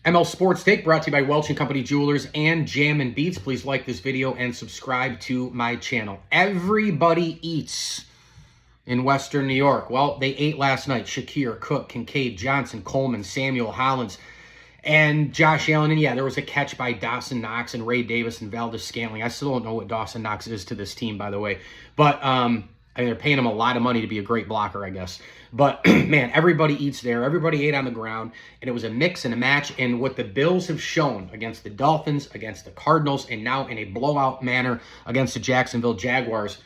ML Sports Take brought to you by Welch & Company Jewelers and Jam & Beats. Please like this video and subscribe to my channel. Everybody eats in Western New York. Well, they ate last night. Shakir, Cook, Kincaid, Johnson, Coleman, Samuel, Hollins, and Josh Allen. And yeah, there was a catch by Dawson Knox and Ray Davis and Valdes-Scantling. I still don't know what Dawson Knox is to this team, by the way. But I mean, they're paying him a lot of money to be a great blocker, I guess. But, man, everybody eats there. Everybody ate on the ground, and it was a mix and a match. And what the Bills have shown against the Dolphins, against the Cardinals, and now in a blowout manner against the Jacksonville Jaguars,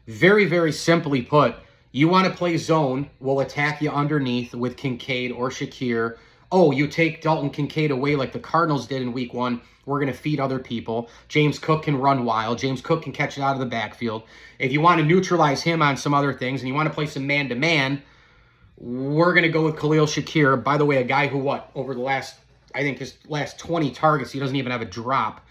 very, very simply put, you want to play zone, we'll attack you underneath with Kincaid or Shakir. Oh, you take Dalton Kincaid away like the Cardinals did in week 1. We're going to feed other people. James Cook can run wild. James Cook can catch it out of the backfield. If you want to neutralize him on some other things and you want to play some man-to-man, we're going to go with Khalil Shakir. By the way, a guy who, over the last, I think his last 20 targets, he doesn't even have a drop.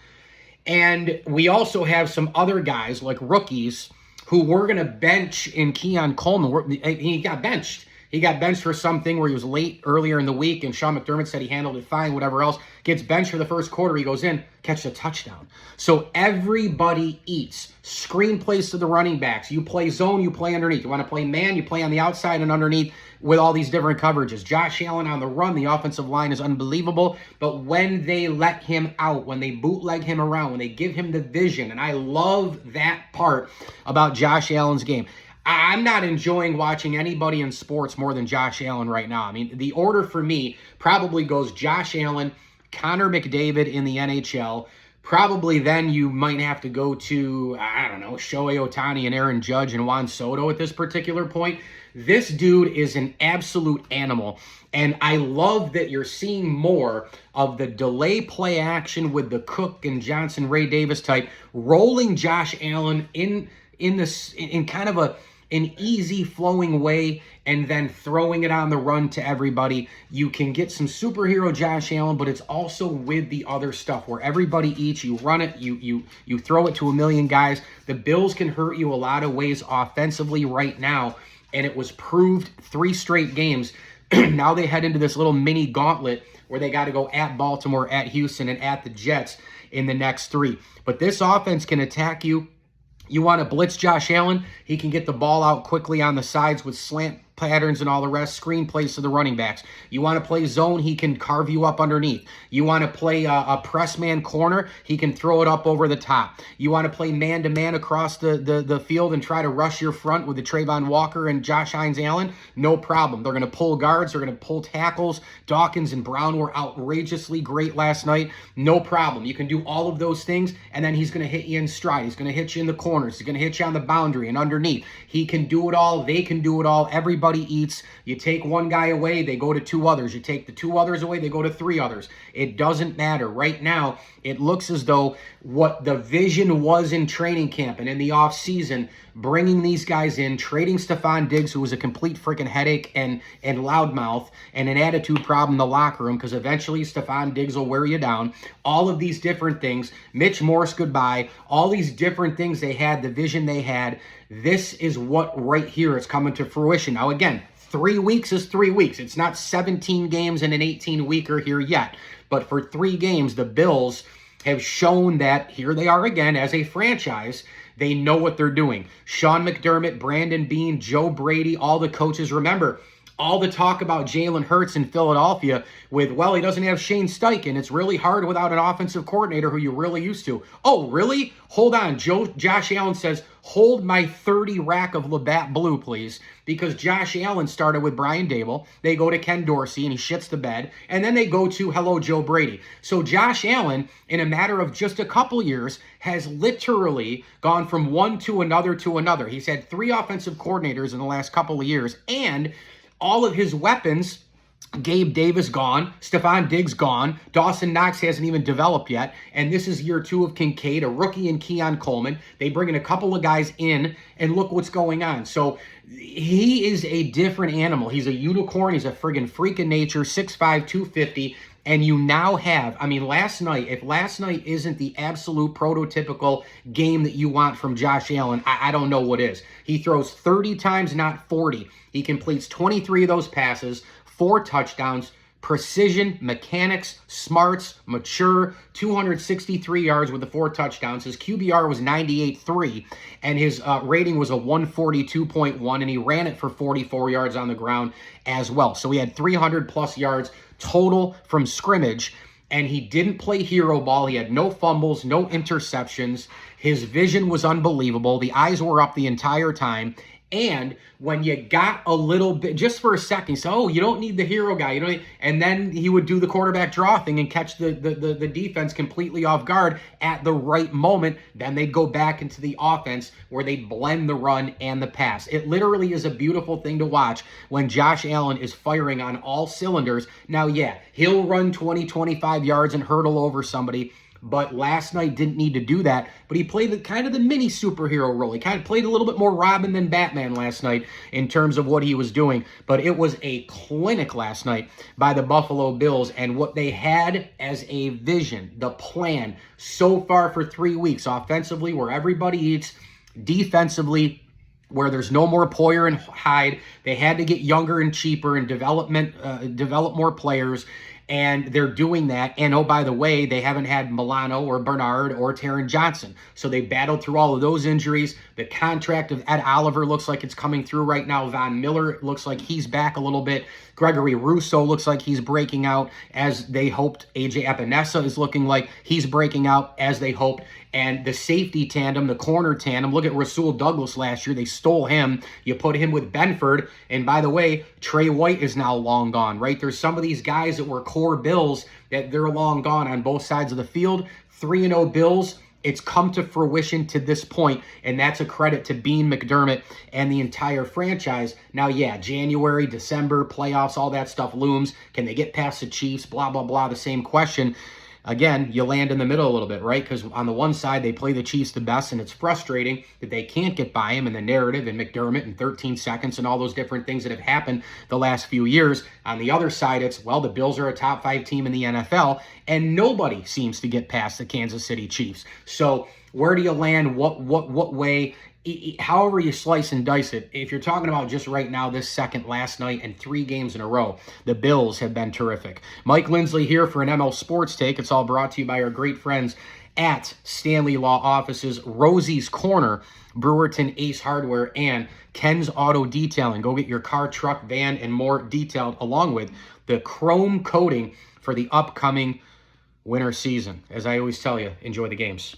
And we also have some other guys, like rookies, who we're going to bench in Keon Coleman. He got benched. He got benched for something where he was late earlier in the week, and Sean McDermott said he handled it fine, whatever else. Gets benched for the first quarter. He goes in, catches a touchdown. So everybody eats. Screen plays to the running backs. You play zone, you play underneath. You want to play man, you play on the outside and underneath with all these different coverages. Josh Allen on the run, the offensive line is unbelievable. But when they let him out, when they bootleg him around, when they give him the vision, and I love that part about Josh Allen's game. I'm not enjoying watching anybody in sports more than Josh Allen right now. I mean, the order for me probably goes Josh Allen, Connor McDavid in the NHL. Probably then you might have to go to, I don't know, Shohei Ohtani and Aaron Judge and Juan Soto at this particular point. This dude is an absolute animal. And I love that you're seeing more of the delay play action with the Cook and Johnson, Ray Davis type, rolling Josh Allen in kind of an easy flowing way and then throwing it on the run to everybody. You can get some superhero Josh Allen, but it's also with the other stuff where everybody eats, you run it, you throw it to a million guys. The Bills can hurt you a lot of ways offensively right now, and it was proved 3 straight games. Now they head into this little mini gauntlet where they got to go at Baltimore, at Houston, and at the Jets in the next 3. But this offense can attack you. You want to blitz Josh Allen, he can get the ball out quickly on the sides with slant patterns and all the rest, screen plays to the running backs. You want to play zone, he can carve you up underneath. You want to play a press man corner, he can throw it up over the top. You want to play man-to-man across the field and try to rush your front with the Trayvon Walker and Josh Hines-Allen? No problem. They're going to pull guards, they're going to pull tackles. Dawkins and Brown were outrageously great last night. No problem. You can do all of those things, and then he's going to hit you in stride. He's going to hit you in the corners. He's going to hit you on the boundary and underneath. He can do it all. They can do it all. Everybody eats. You take one guy away, they go to 2 others. You take the 2 others away, they go to 3 others. It doesn't matter. Right now, it looks as though what the vision was in training camp and in the offseason, bringing these guys in, trading Stefon Diggs, who was a complete freaking headache and loudmouth and an attitude problem in the locker room, because eventually Stefon Diggs will wear you down. All of these different things. Mitch Morse, goodbye. All these different things they had, the vision they had. This is what right here is coming to fruition. Now, again, 3 weeks is 3 weeks. It's not 17 games and an 18-weeker here yet. But for 3 games, the Bills have shown that here they are again as a franchise. They know what they're doing. Sean McDermott, Brandon Beane, Joe Brady, all the coaches. Remember, all the talk about Jalen Hurts in Philadelphia with, well, he doesn't have Shane Steichen. It's really hard without an offensive coordinator who you're really used to. Oh, really? Hold on. Josh Allen says, hold my 30 rack of Labatt Blue, please. Because Josh Allen started with Brian Dable. They go to Ken Dorsey, and he shits the bed. And then they go to, hello, Joe Brady. So Josh Allen, in a matter of just a couple years, has literally gone from one to another to another. He's had 3 offensive coordinators in the last couple of years. And all of his weapons, Gabe Davis gone, Stefon Diggs gone, Dawson Knox hasn't even developed yet, and this is year 2 of Kincaid, a rookie in Keon Coleman. They bring in a couple of guys in, and look what's going on. So he is a different animal. He's a unicorn. He's a friggin' freak of nature, 6'5", 250, and you now have, I mean, last night, if last night isn't the absolute prototypical game that you want from Josh Allen, I don't know what is. He throws 30 times, not 40. He completes 23 of those passes, 4 touchdowns, precision, mechanics, smarts, mature, 263 yards with the 4 touchdowns. His QBR was 98.3, and his rating was a 142.1, and he ran it for 44 yards on the ground as well. So he had 300-plus yards total from scrimmage, and he didn't play hero ball. He had no fumbles, no interceptions. His vision was unbelievable. The eyes were up the entire time. And when you got a little bit, just for a second, so, oh, you don't need the hero guy, and then he would do the quarterback draw thing and catch the defense completely off guard at the right moment. Then they'd go back into the offense where they'd blend the run and the pass. It literally is a beautiful thing to watch when Josh Allen is firing on all cylinders. Now, yeah, he'll run 20, 25 yards and hurdle over somebody, but last night didn't need to do that. But he played kind of the mini superhero role. He kind of played a little bit more Robin than Batman last night in terms of what he was doing. But it was a clinic last night by the Buffalo Bills, and what they had as a vision, the plan so far for 3 weeks, offensively where everybody eats, defensively where there's no more Poyer and Hyde. They had to get younger and cheaper and develop more players. And they're doing that. And oh, by the way, they haven't had Milano or Bernard or Taron Johnson. So they battled through all of those injuries. The contract of Ed Oliver looks like it's coming through right now. Von Miller looks like he's back a little bit. Gregory Rousseau looks like he's breaking out as they hoped. AJ Epinesa is looking like he's breaking out as they hoped. And the safety tandem, the corner tandem, look at Rasul Douglas last year. They stole him. You put him with Benford. And by the way, Trey White is now long gone, right? There's some of these guys that were core Bills that they're long gone on both sides of the field. 3-0 Bills. It's come to fruition to this point, and that's a credit to Bean McDermott and the entire franchise. Now, yeah, January, December, playoffs, all that stuff looms. Can they get past the Chiefs? Blah, blah, blah, the same question. Again, you land in the middle a little bit, right? Because on the one side, they play the Chiefs the best, and it's frustrating that they can't get by him in the narrative and McDermott in 13 seconds and all those different things that have happened the last few years. On the other side, it's, well, the Bills are a top 5 team in the NFL, and nobody seems to get past the Kansas City Chiefs. So where do you land? What way? However you slice and dice it, if you're talking about just right now, this second, last night, and 3 games in a row, the Bills have been terrific. Mike Lindsley here for an ML Sports Take. It's all brought to you by our great friends at Stanley Law Offices, Rosie's Corner, Brewerton Ace Hardware, and Ken's Auto Detailing. Go get your car, truck, van, and more detailed, along with the chrome coating for the upcoming winter season. As I always tell you, enjoy the games.